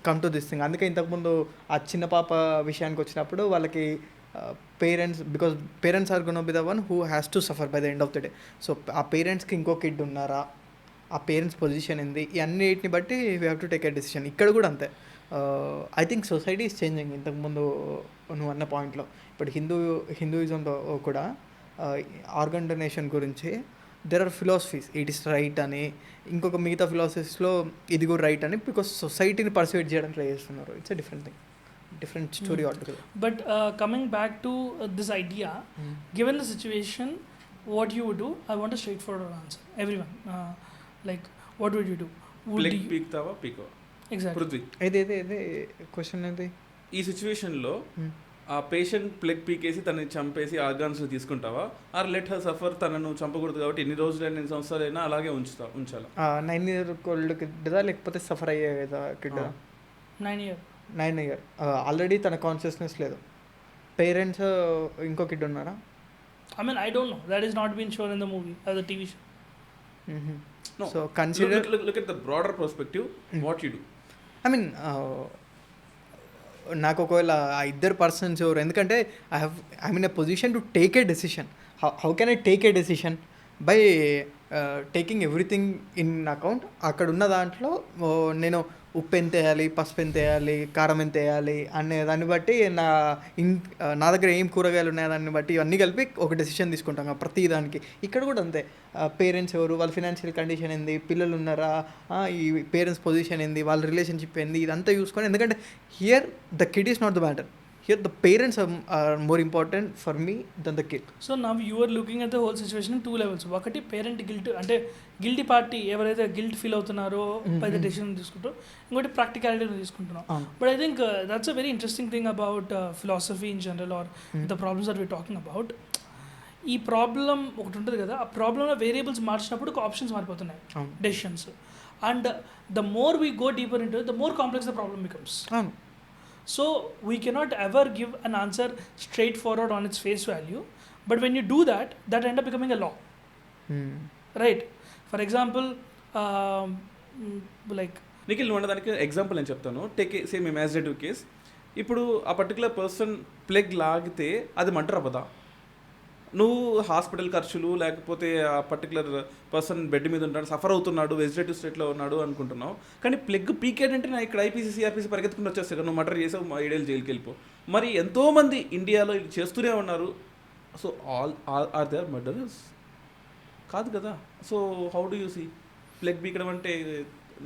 come to this thing. అందుకే ఇంతకుముందు ఆ చిన్న పాప విషయానికి వచ్చినప్పుడు వాళ్ళకి parents are gonna be the one who has to suffer by the end of the day. So ఆ పేరెంట్స్కి ఇంకో కిడ్ ఉన్నారా, ఆ పేరెంట్స్ పొజిషన్ ఏంది, ఈ అన్నిటిని బట్టి we have to take a decision. ఇక్కడ కూడా అంతే. I think society is changing. ఇంతకుముందు నువ్వు అన్న పాయింట్లో ఇప్పుడు హిందూయిజంలో కూడా ఆర్గన్ డొనేషన్ గురించి there are philosophies, it is right అని, ఇంకొక మిగతా ఫిలాసఫీస్లో ఇది కూడా రైట్ అని, బికాస్ సొసైటీని పర్సువేట్ చేయడం ట్రై చేస్తున్నారు. It's a different thing, different story altogether. But coming back to this idea, given the situation, what you would do? I want a straightforward answer. Everyone, like, what would you do? Would you పీక్తావా పీకో? Exactly. Prithvi, ఏదే question ఏది? ఈ సిచ్యువేషన్లో ఆ patient plug పీకేసి తనని చంపేసి organs తీసుకుంటావా, are let her suffer, తనను చంపకూడదు కాబట్టి ఎన్ని రోజులైనా 8 సంవత్సరాలైనా అలాగే ఉంచాలా? 9 year old కిడ్దా లేకపోతే సఫర్ అయ్యేదా కిడ్డా? 9 year ఆల్రెడీ తన కాన్షియస్నెస్ లేదు. పేరెంట్స్ ఇంకో కిడ్ ఉన్నారా? I mean, I don't know. That is not been shown in the movie or the TV show. No. So consider look at the broader perspective. What you do? I mean, నాకు ఒకవేళ ఆ ఇద్దరు persons ఎవరు, ఎందుకంటే I mean a position to take a decision. How can I take a decision? By taking everything in account. అక్కడ ఉన్న దాంట్లో నేను ఉప్పు ఎంత వేయాలి, పసుపు ఎంత వేయాలి, కారం ఎంత వేయాలి అనే దాన్ని బట్టి నా దగ్గర ఏం కూరగాయలు ఉన్నాయో దాన్ని బట్టి ఇవన్నీ కలిపి ఒక డెసిషన్ తీసుకుంటాం ప్రతి దానికి. ఇక్కడ కూడా అంతే. పేరెంట్స్ ఎవరు, వాళ్ళ ఫినాన్షియల్ కండిషన్ ఏంది, పిల్లలు ఉన్నారా, ఈ పేరెంట్స్ పొజిషన్ ఏంది, వాళ్ళ రిలేషన్షిప్ ఏంది, ఇదంతా చూసుకొని, ఎందుకంటే here the kid is not the matter. Here the parents are more important for me than the kid. So now you are looking at the whole situation in 2 levels. ఒకటి parent guilt, అంటే guilty party ఎవరైతే guilt feel అవుతున్నారో by the decision తీసుకుంటారో, ఇంకోటి practicality తీసుకుంటున్నాం. But I think that's a very interesting thing about philosophy in general or the problems that we're talking about. ఈ problem ఒకటి ఉంటుంది కదా, ఆ ప్రాబ్లంలో వేరియబుల్స్ మార్చినప్పుడు ఆప్షన్స్ మారిపోతున్నాయి, decisions. And the more we go deeper into the more complex the problem becomes. So we cannot ever give an answer straightforward on its face value, but when you do that, that end up becoming a law. Right? For example, like Nikhil, నువ్వు దానికి example నేను చెప్తాను. Take same imaginative case. ఇప్పుడు ఆ particular person plug లాగితే అది murder అవ్వదా? నువ్వు హాస్పిటల్ ఖర్చులు లేకపోతే ఆ పర్టికులర్ పర్సన్ బెడ్ మీద ఉంటాడు, సఫర్ అవుతున్నాడు, వెజిటేటివ్ స్టేట్లో ఉన్నాడు అనుకుంటున్నావు. కానీ ప్లగ్ పీకేడంటే నా ఇక్కడ ఐపీసీ సిఆర్పీసీ పరిగెత్తుకుని వచ్చేస్తాయి కదా, నువ్వు మర్డర్ చేసావు 7 ఏళ్ళు జైలుకి వెళ్ళిపో. మరి ఎంతోమంది ఇండియాలో ఇది చేస్తూనే ఉన్నారు. So are they are murderers? కాదు కదా. So how do you see plug పీకడం అంటే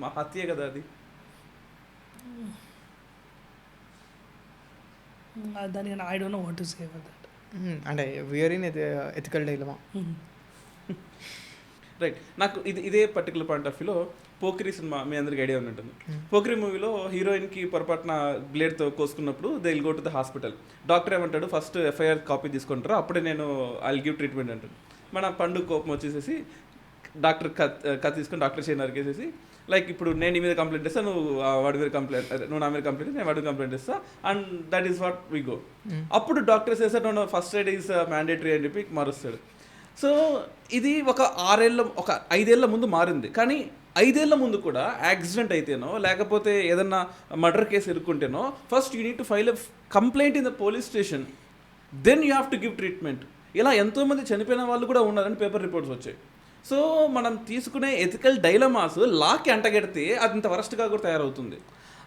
మా హత్యే కదా అది. దానికి I don't know what to say for that. అంటే we're in ethical dilemma. Right. నాకు ఇదే పర్టికులర్ పాయింట్ ఆఫ్ వ్యూలో పోకిరి సినిమా మీ అందరికి ఐడియా ఉంటుంది. పోకిరి మూవీలో హీరోయిన్కి పొరపాటున బ్లేడ్తో కోసుకున్నప్పుడు they will go to the hospital. Doctor ఏమంటాడు, ఫస్ట్ ఎఫ్ఐఆర్ కాపీ తీసుకుంటారు, అప్పుడే నేను ఐ విల్ గివ్ ట్రీట్మెంట్ అంటాడు. మన పండు కోపం వచ్చేసేసి డాక్టర్ కత్తి తీసుకొని డాక్టర్ చేయి నరికేసేసి, లైక్ ఇప్పుడు నేను నీ మీద కంప్లైంట్ ఇస్తాను, నువ్వు వాడి మీద కంప్లైంట్, నువ్వు నా మీద కంప్లైంట్, నేను వాడి కంప్లైంట్ ఇస్తా, and that is what we go. అప్పుడు డాక్టర్ చేస్తాడు, నువ్వు ఫస్ట్ ఎయిడ్ ఈజ్ మ్యాండేటరీ అని చెప్పి మారుస్తాడు. సో ఇది ఒక 5 ఏళ్ల ముందు మారింది. కానీ 5 ఏళ్ల ముందు కూడా యాక్సిడెంట్ అయితేనో లేకపోతే ఏదన్నా మర్డర్ కేసు ఇరుక్కుంటేనో first you need to file a complaint in the police station, then you have to give treatment. ఇలా ఎంతోమంది చనిపోయిన వాళ్ళు కూడా ఉన్నారని పేపర్ రిపోర్ట్స్ వచ్చాయి. సో మనం తీసుకునే ఎథికల్ డైలమాస్ లాకి అంటగెడితే అది ఇంత వరస్ట్గా కూడా తయారవుతుంది.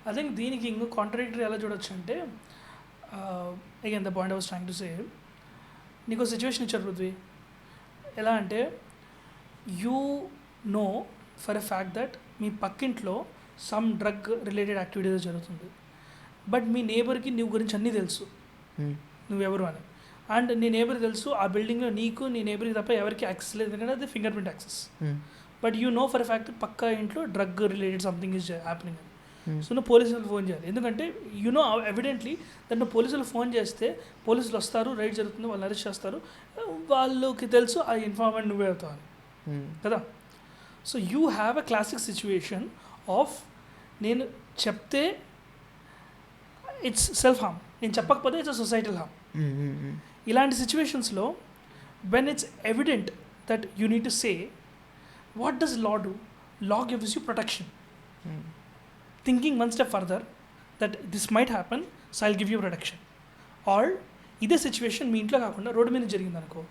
ఐ థింక్ దీనికి ఇంకో కాంట్రడిక్టరీ ఎలా చూడొచ్చు అంటే, again the point I was trying to say, నీకు సిచ్యువేషన్ ఇచ్చారు పృథ్వీ, ఎలా అంటే you know for a fact that మీ పక్కింట్లో సమ్ డ్రగ్ రిలేటెడ్ యాక్టివిటీస్ జరుగుతుంది, బట్ మీ నేబర్కి నీ గురించి అన్నీ తెలుసు, నువ్వెవరు అని. అండ్ నీ నేబర్ తెలుసు ఆ బిల్డింగ్లో నీకు నీ నేబర్కి తప్ప ఎవరికి యాక్సెస్ లేదు, ఎందుకంటే అది finger print access. But you know for a fact పక్క ఇంట్లో drug related something is happening అని. సో నువ్వు పోలీసులకు ఫోన్ చేయాలి, ఎందుకంటే యు నో ఎవిడెంట్లీ దాన్ని పోలీసులు ఫోన్ చేస్తే పోలీసులు వస్తారు, రైడ్ జరుగుతుంది, వాళ్ళు అరెస్ట్ చేస్తారు, వాళ్ళకి తెలుసు ఆ ఇన్ఫార్మెంట్ నువ్వే అవుతావు అని కదా. So you have a classic situation of నేను చెప్తే ఇట్స్ సెల్ఫ్ హార్మ్, నేను చెప్పకపోతే ఇట్స్ సొసైటల్ హార్మ్. ఇలాంటి సిచ్యువేషన్స్లో when it's evident that you need to say what does law do, law gives you protection. Thinking one step further that this might happen, so I'll give you protection. Or ఇదే situation మీ ఇంట్లో కాకుండా road మీద జరిగింది అనుకో,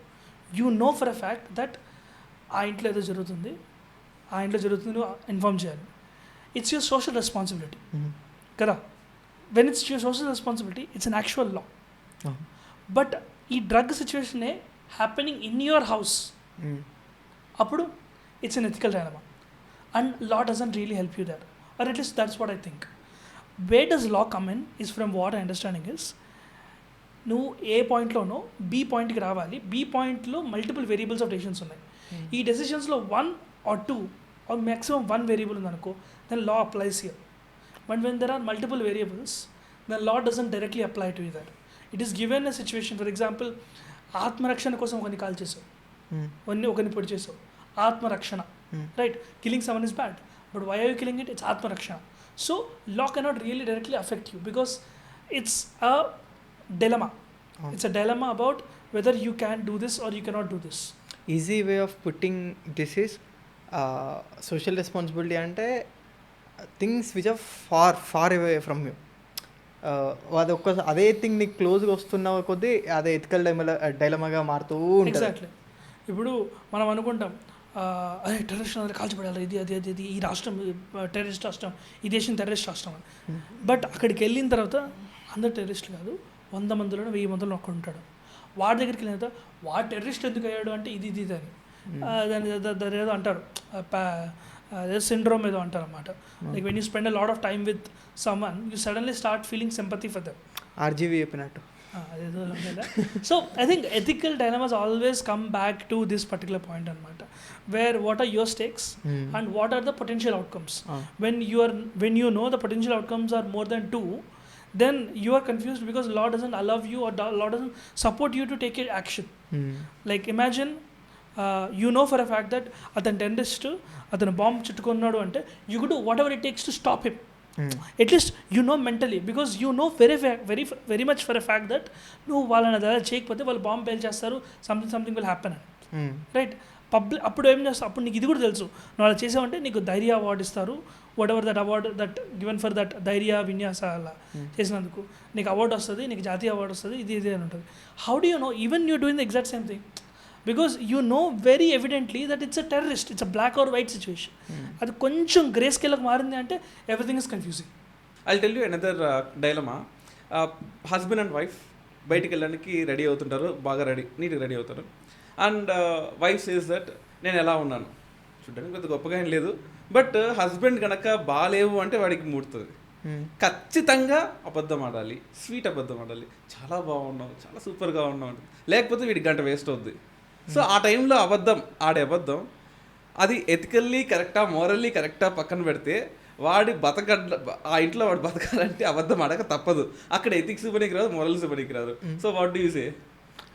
you know for a fact that ఆ ఇంట్లో ఏదో జరుగుతుంది, ఆ ఇంట్లో జరుగుతుంది, నువ్వు ఇన్ఫార్మ్ చేయాలి. ఇట్స్ యువర్ సోషల్ రెస్పాన్సిబిలిటీ కదా. When it's your social responsibility it's an actual law. But ఈ డ్రగ్ సిచ్యువేషనే హ్యాపెనింగ్ ఇన్ యువర్ హౌస్, అప్పుడు it's an ethical dilemma and law doesn't really help you there. Or at least that's what I think. Where does law come in is from what I understanding is, నువ్వు ఏ పాయింట్లోనో B పాయింట్కి రావాలి, B పాయింట్లో multiple variables of decisions ఉన్నాయి. ఈ డెసిషన్స్లో 1 or 2 or maximum 1 variable ఉందనుకో, then law applies here. But when there are multiple variables, then law doesn't directly apply to you that. It is given a situation. For example, ఆత్మరక్షణ కోసం ఒకరిని కాల్ చేసావు, ఒకరిని పొడి చేసావు, ఆత్మరక్షణ, right? Killing someone is bad, but why are you killing it? It's atmarakshana. So law cannot really directly affect you because it's a dilemma. It's a dilemma about whether you can do this or you cannot do this. Easy way of putting this is social responsibility ante things which are far away from you. అది ఒక్క అదే thing నీకు క్లోజ్గా వస్తున్న కొద్దీ అదే ethical డైలమాగా మారుతూ ఉంటుంది. ఎగ్జాక్ట్లీ. ఇప్పుడు మనం అనుకుంటాం అదే టెర్రరిస్ట్ అందరూ కాల్చిపడాలి, ఇది అది అది అది ఈ రాష్ట్రం టెర్రరిస్ట్ రాష్ట్రం, ఈ దేశం టెర్రరిస్ట్ రాష్ట్రం అని. బట్ అక్కడికి వెళ్ళిన తర్వాత అందరు టెర్రరిస్టులు కాదు, 100 మందిలో 1000 మందిలో ఒక్కడు ఉంటాడు. వాడి దగ్గరికి వెళ్ళిన తర్వాత వాడు టెర్రరిస్ట్ ఎందుకు అయ్యాడు అంటే ఇది ఇది అని దాని ఏదో అంటారు, సిండ్రోమ్ ఏదో అంటారు అన్నమాట. Like when you spend a lot of time with someone, you suddenly start feeling sympathy for them. RGV చెప్పినట్టు. So I think ethical dilemmas always come back to this particular point anamata, where what are your stakes and what are the potential outcomes. When you know the potential outcomes are more than 2, then you are confused because law doesn't allow you or law doesn't support you to take action. Like imagine you know for a fact that athan terrorist athan bomb chuttukunnadu ante you could do whatever it takes to stop him. At least you know mentally, because you know very much for a fact that నువ్వు వాళ్ళని అలా చేయకపోతే వాళ్ళు bomb pale చేస్తారు, something will happen అని, right? అప్పుడు ఏం చేస్తావు, అప్పుడు నీకు ఇది కూడా తెలుసు, నువ్వు అలా చేసావంటే నీకు ధైర్య అవార్డు ఇస్తారు, what ever that award that given for that ధైర్య విన్యాస అలా చేసినందుకు నీకు అవార్డు వస్తుంది, నీకు జాతీయ అవార్డు వస్తుంది, ఇది అని ఉంటుంది. How do you know? Even you doing the exact same thing, because you know very evidently that it's a terrorist, it's a black or white situation. అది కొంచెం గ్రే స్కేల్కి మారింది అంటే everything is confusing. I tell you another dilemma. Husband and wife బయటికి వెళ్ళడానికి ready అవుతుంటారు, బాగా నీట్గా రెడీ అవుతారు. అండ్ వైఫ్ సేస్ దట్ నేను ఎలా ఉన్నాను చూడడానికి పెద్ద గొప్పగా ఏం లేదు, బట్ హస్బెండ్ కనుక బాగాలేవు అంటే వాడికి మూడుతుంది. ఖచ్చితంగా అబద్ధం ఆడాలి, స్వీట్ అబద్ధం ఆడాలి, చాలా బాగున్నావు, చాలా సూపర్గా ఉన్నావు, లేకపోతే వీడికి గంట వేస్ట్ అవుద్ది. సో ఆ టైంలో ఆడే అబద్ధం అది ఎథికల్లీ కరెక్టా మోరల్లీ కరెక్టా పక్కన పెడితే వాడి ఆ ఇంట్లో వాడు బతకాలంటే అబద్ధం ఆడక తప్పదు. అక్కడ ఎథిక్స్ పనికి రాదు, మోరల్స్ పనికి రాదు. So what do you say?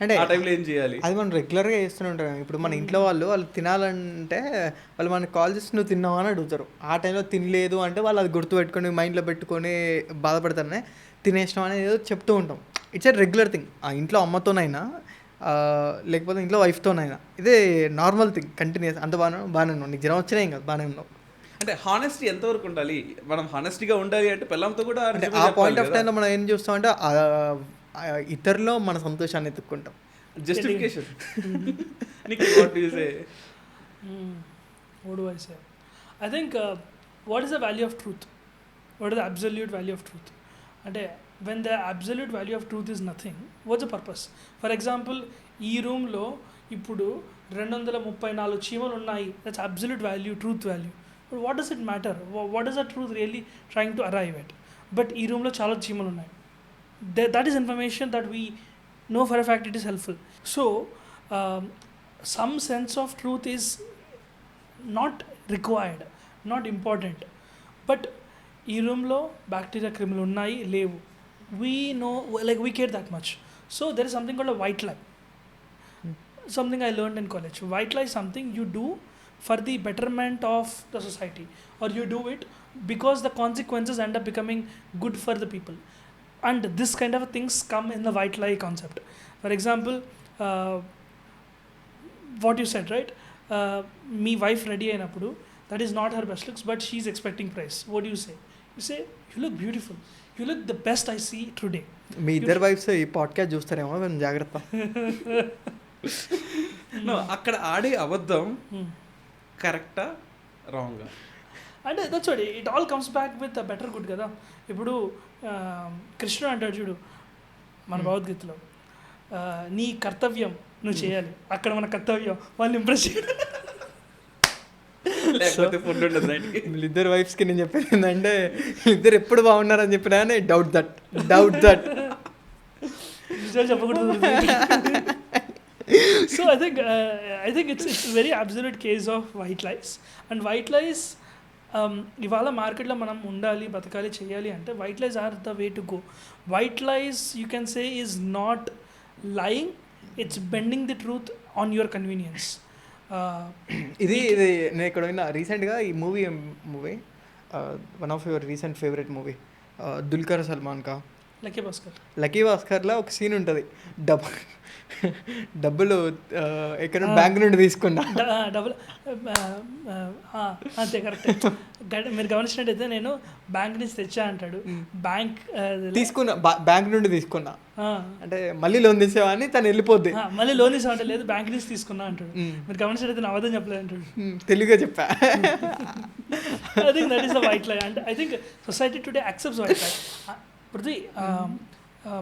అంటే ఆ టైంలో ఏం చేయాలి? అది మనం రెగ్యులర్గా చేస్తూనే ఉంటాం. ఇప్పుడు మన ఇంట్లో వాళ్ళు తినాలంటే వాళ్ళు మనకి కాల్ చేసి నువ్వు తిన్నావా అని అడుగుతారు. ఆ టైంలో తినలేదు అంటే వాళ్ళు అది గుర్తుపెట్టుకొని మైండ్లో పెట్టుకొని బాధపడతారనే తినేసినాం అనేది ఏదో చెప్తూ ఉంటాం. It's a regular thing. ఆ ఇంట్లో అమ్మతోనైనా లేకపోతే ఇంట్లో వైఫ్తోనైనా ఇదే నార్మల్ థింగ్. కంటిన్యూస్ అంత బాగానే ఉన్నావు, నీకు జ్వరం వచ్చినా ఏం కాదు, బాగానే ఉన్నావు. అంటే హానెస్టీ ఎంతవరకు ఉండాలి? మనం హానెస్టీగా ఉండాలి అంటే పిల్లలతో కూడా అంటే ఆ పాయింట్ ఆఫ్ టైంలో మనం ఏం చూస్తామంటే ఇతరులో మన సంతోషాన్ని ఎత్తుక్కుంటాం. Justification. What do you say? What do I say? I think what is the value of truth? What is the absolute value of truth? అంటే when the absolute value of truth is nothing, what's the purpose? For example, ఈ రూమ్లో ఇప్పుడు 234 చీమలు ఉన్నాయి, that's absolute value, truth value. But what does it matter? What is the truth really trying to arrive at? But ఈ రూమ్లో చాలా చీమలు ఉన్నాయి. That is information that we know for a fact it is helpful. So some sense of truth is not required, not important. But ఈ రూమ్లో bacteria క్రిములు ఉన్నాయి లేవు, we know, like we care that much. So there is something called a white lie. Something I learned in college. White lie is something you do for the betterment of the society, or you do it because the consequences end up becoming good for the people. And this kind of things come in the white lie concept. For example, what you said, right? Me wife ready అయినప్పుడు that is not her best looks, but she is expecting praise. What do you say? You say, you look beautiful, you look the best I see today. మీ ఇద్దరు wives ఈ podcast చూస్తారేమో, మేము జాగ్రత్త. అక్కడ ఆడే అబద్ధం కరెక్టా రాంగా? అంటే that's what it all comes back with better good కదా. ఇప్పుడు కృష్ణుడు అంటాడు చూడు మన భగవద్గీతలో, నీ కర్తవ్యం నువ్వు చేయాలి. అక్కడ మన కర్తవ్యం వాళ్ళని ఇంప్రెస్ చేయడం. లేకపోతే ఫుడ్ ఉండదు. వీళ్ళిద్దరు వైఫ్స్కి నేను చెప్పేది ఏంటంటే, ఇద్దరు ఎప్పుడు బాగున్నారని చెప్పినా కానీ డౌట్ దట్ నిజాలు చెప్పకూడదు. So I think it's very absolute case of white lies. And white lies ఇవాళ మార్కెట్లో మనం ఉండాలి, బతకాలి, చేయాలి అంటే white lies are the way to go. White lies you can say is not lying, it's bending the truth on your convenience. ఇది నేను ఇక్కడ విన్నా రీసెంట్గా ఈ movie one of your recent favourite movie Dulquer Salmaan కా లక్కీ భాస్కర్లో ఒక సీన్ ఉంటుంది, డబ్బులు ఎక్కడ బ్యాంక్ నుండి తీసుకున్నా. డబ్బులు అంతే కరెక్ట్. మీరు గమనించినట్టయితే నేను బ్యాంక్ నుంచి తెచ్చా అంటాడు, బ్యాంక్ నుండి తీసుకున్నా అంటే మళ్ళీ లోన్ తీసేవా అని తను వెళ్ళిపోద్ది. మళ్ళీ లోన్ తీసా అంటే లేదు బ్యాంక్ నుంచి తీసుకున్నా అంటాడు. మీరు గమనించినట్టయితే నేను అబద్ధం చెప్పలేదు అంటాడు. తెలుగుగా చెప్పా. I think that is the white lie. And I think society today accepts white lie. Prithvi,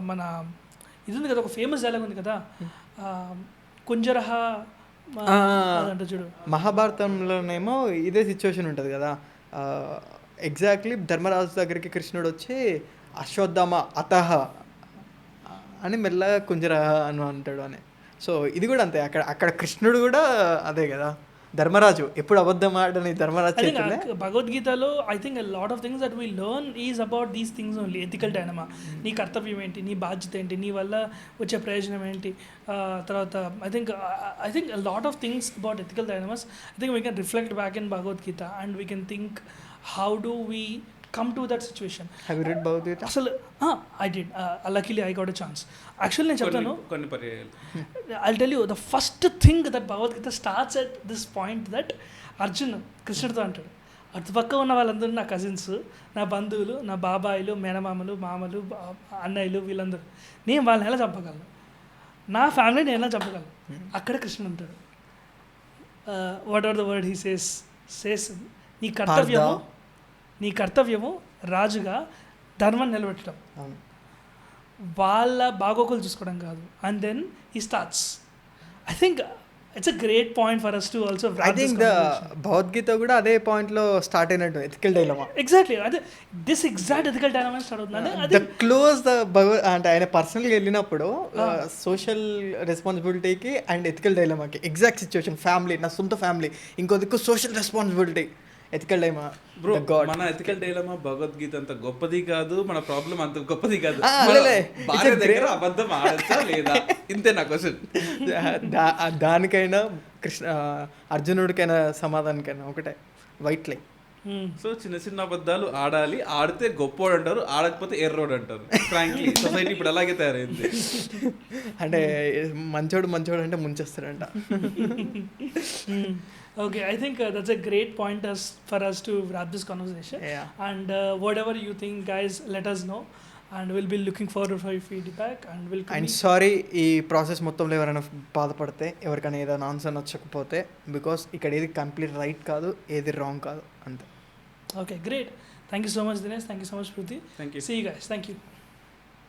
మన ఇది ఉంది కదా, ఒక ఫేమస్ డైలాగ్ ఉంది కదా, కుంజరహ అంటే చూడు, మహాభారతంలోనేమో ఇదే సిచ్యువేషన్ ఉంటుంది కదా. ఎగ్జాక్ట్లీ ధర్మరాజు దగ్గరికి కృష్ణుడు వచ్చి అశ్వత్థామ అతహ అని మెల్లగా కుంజరహ అని అంటాడు అని. సో ఇది కూడా అంతే, అక్కడ కృష్ణుడు కూడా అదే కదా, ధర్మరాజు ఎప్పుడు అబద్ధం ఆడని ధర్మరాజు. భగవద్గీతలో I think lot of things that we learn is about these things only. Ethical dilemma, నీ కర్తవ్యం ఏంటి, నీ బాధ్యత ఏంటి, నీ వల్ల వచ్చే ప్రయోజనం ఏంటి. తర్వాత I think lot of things about ethical dilemmas I think we can reflect back in Bhagavad Gita and we can think how do we come to that situation. Have you read Bhagavad అసలు I did. Luckily I got a chance. Actually నేను చెప్తాను, I'll tell you the first thing that Bhagavad Gita starts at this point that Arjun కృష్ణుడితో అంటాడు, అటుపక్క ఉన్న వాళ్ళందరూ నా cousins, నా బంధువులు, నా బాబాయిలు, మేనమామలు, మామలు, అన్నయ్యలు, వీళ్ళందరూ, నేను వాళ్ళని ఎలా చంపగలను. నా ఫ్యామిలీ నేను చెప్పగలను. అక్కడ కృష్ణుడు ఉంటాడు. What are the word he says నీ కర్తవ్యము రాజుగా ధర్మం నిలబెట్టడం, అవును. వాళ్ళ బాగోగులు చూసుకోవడం కాదు. అండ్ దెన్ ఈ starts. I think it's a great point for us to also. I think the Bhagavad Gita కూడా అదే పాయింట్లో స్టార్ట్ అయినట్టు, ఎథికల్ డైలమా. ఎగ్జాక్ట్లీ అదే this exact ethical dilemma start అవుతుంది. ద క్లోజ్ ద అంటే ఆయన పర్సనల్గా వెళ్ళినప్పుడు సోషల్ రెస్పాన్సిబిలిటీకి అండ్ ఎథికల్ డైలమాకి ఎగ్జాక్ట్ సిచ్యువేషన్. ఫ్యామిలీ, నా సొంత ఫ్యామిలీ, ఇంకో దిక్కు social responsibility, ethical dilemma. Bro మన ఎథికల్ డైలమా భగవద్గీత అంత గొప్పది కాదు, మన ప్రాబ్లం అంత గొప్పది కాదు. భార్య దగ్గర అబద్ధం ఆడచ్చా లేదా, ఇంతే నా క్వశ్చన్. దానికైనా అర్జునుడికైనా సమాధానికైనా ఒకటే, వైట్ లైన్. సో చిన్న చిన్న అబద్ధాలు ఆడాలి, ఆడితే గొప్పోడు అంటారు, ఆడకపోతే ఎర్రోడు అంటారు. ఫ్రాంక్లీ సొసైటీ ఇప్పుడు అలాగే తయారైంది. అంటే మంచోడు అంటే ముంచేస్తాడంట. Okay, I think that's a great point for us to wrap this conversation. Yeah. And whatever you think, guys, let us know. And we'll be looking forward for your feedback. And we'll and sorry ఈ process మొత్తంలో ఎవరైనా బాధపడితే, ఎవరికైనా ఏదైనా answer నచ్చకపోతే, because ఇక్కడ ఏది complete right కాదు, ఏది రాంగ్ కాదు, అంతే. Okay, great. Thank you so much, Dinesh. Thank you so much, Pruti. Thank you. See you guys. Thank you.